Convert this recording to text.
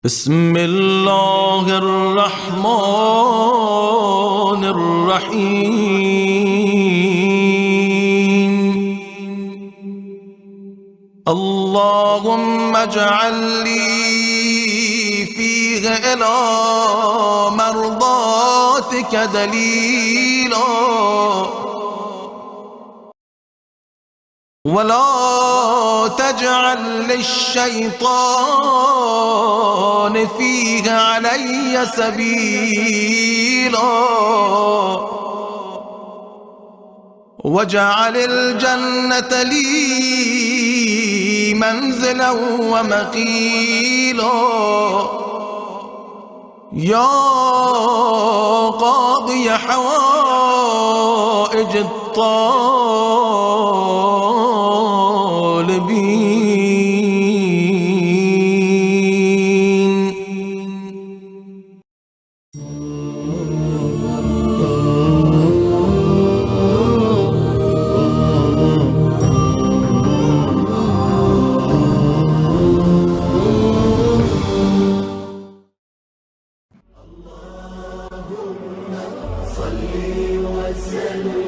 بسم الله الرحمن الرحيم. اللهم اجعل لي فيه إلى مرضاتك دليلا، ولا تجعل للشيطان فيه علي سبيلا، واجعل الجنة لي منزلا ومقيلا. يا قاضي حوائج الطالبين. صل وسلم